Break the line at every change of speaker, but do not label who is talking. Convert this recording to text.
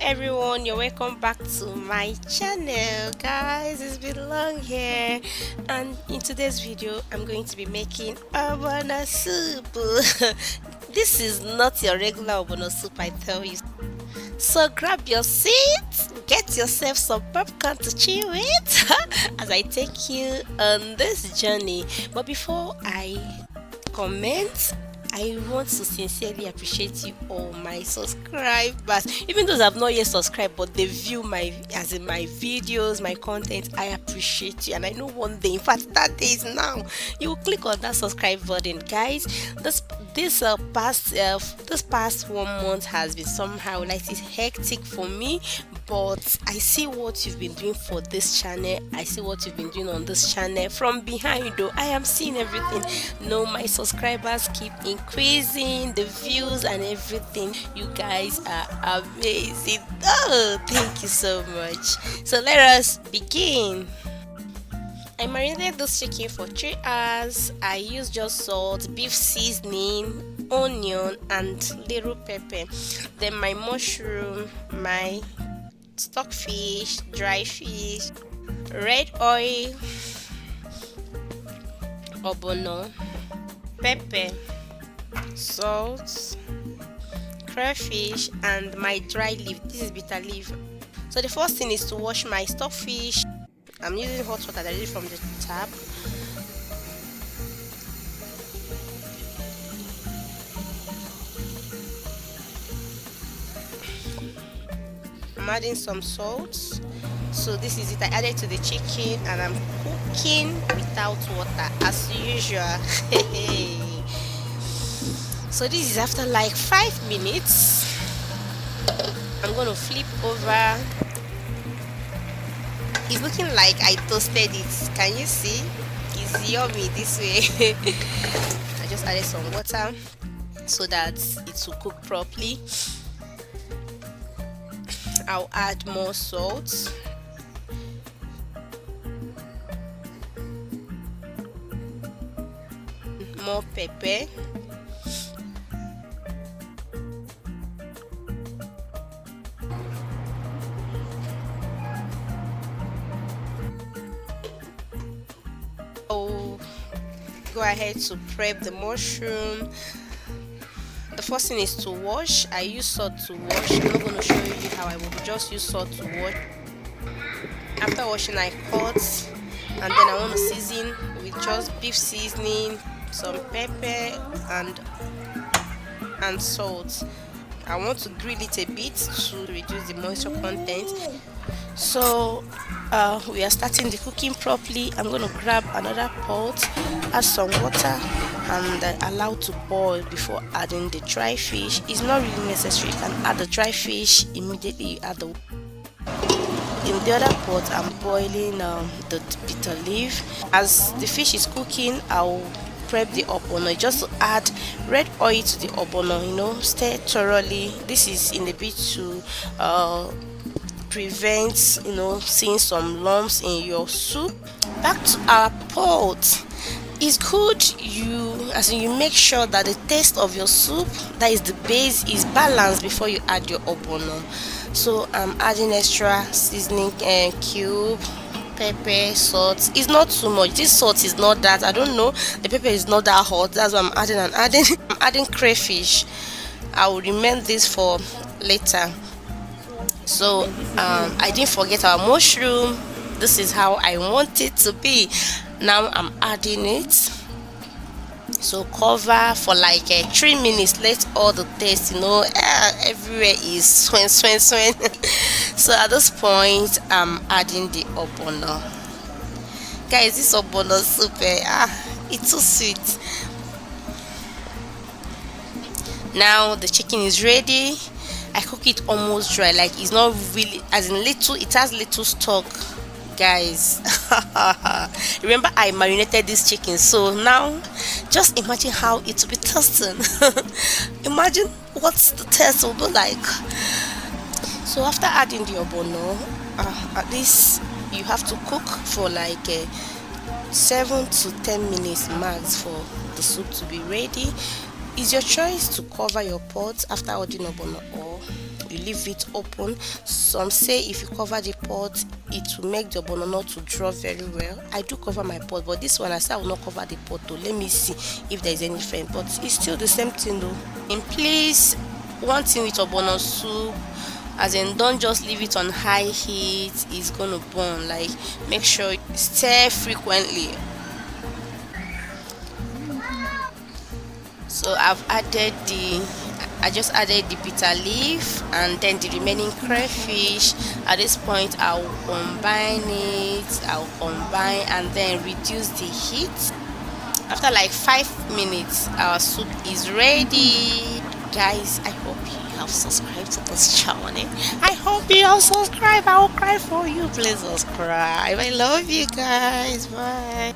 Everyone, you're welcome back to my channel. Guys, it's been long here, and in today's video I'm going to be making Ogbonor soup. This is not your regular Ogbonor soup, I tell you. So grab your seat, get yourself some popcorn to chew it as I take you on this journey. But before I comment, I want to sincerely appreciate you all my subscribers, even those have not yet subscribed but they view my my videos, my content. I appreciate you, and I know one day, in fact that day is now, you will click on that subscribe button. Guys, this past 1 month has been somehow like it's hectic for me, but I see what you've been doing for this channel. I see what you've been doing on this channel from behind, though. I am seeing everything. No, my subscribers keep increasing, the views and everything. You guys are amazing. Oh, thank you so much. So let us begin. I marinated this chicken for 3 hours. I used just salt, beef seasoning, onion and little pepper. Then my mushroom, my stockfish, dry fish, red oil, ogbono, pepper, salt, crayfish and my dry leaf. This is bitter leaf. So the first thing is to wash my stockfish. I'm using hot water directly from the tap. I'm adding some salt. So this is it. I added to the chicken and I'm cooking without water as usual. So this is after like 5 minutes. I'm going to flip over. It's looking like I toasted it. Can you see? It's yummy this way. I just added some water so that it will cook properly. I'll add more salt, more pepper, I'll go ahead to prep the mushroom. The first thing is to wash. I use salt to wash. I'm not going to show you how I will just use salt to wash. After washing, I cut, and then I want to season with just beef seasoning, some pepper and salt. I want to grill it a bit to reduce the moisture content. So we are starting the cooking properly. I'm going to grab another pot, add some water and allow to boil before adding the dry fish. It's not really necessary. You can add the dry fish immediately you add the. In the other pot I'm boiling the bitter leaf. As the fish is cooking, I'll prep the ogbono just to add red oil to the ogbono, stir thoroughly. This is in a bit to prevent seeing some lumps in your soup. Back to our pot. It's good you make sure that the taste of your soup, that is the base, is balanced before you add your ogbono. So I'm adding extra seasoning cube, pepper, salt. It's not too much. This salt is not that, I don't know, the pepper is not that hot. That's what I'm adding. I'm adding crayfish. I will remain this for later. So I didn't forget our mushroom. This is how I want it to be. Now I'm adding it. So cover for like 3 minutes. Let all the taste, everywhere is swing. So at this point I'm adding the ogbono. Guys, this ogbono soup, it's so sweet. Now the chicken is ready. I cook it almost dry, like it's not really, as in little, it has little stock. Guys, remember I marinated this chicken, so now just imagine how it will be tasting. Imagine what the taste will be like. So after adding the ogbono, at least you have to cook for like 7 to 10 minutes max for the soup to be ready. It's your choice to cover your pot after adding ogbono, or you leave it open. Some say if you cover the pot, it will make the ogbono not to draw very well. I do cover my pot, but this one I said I will not cover the pot though. Let me see if there is any difference, but it's still the same thing though. And please, one thing with ogbono soup, as in don't just leave it on high heat, it's gonna burn. Like, make sure you stir frequently. So I just added the bitter leaf and then the remaining crayfish. At this point I'll combine and then reduce the heat. After like 5 minutes our soup is ready. Guys, I hope you have subscribed to this channel. I hope you have subscribed. I will cry for you. Please subscribe. I love you guys. Bye.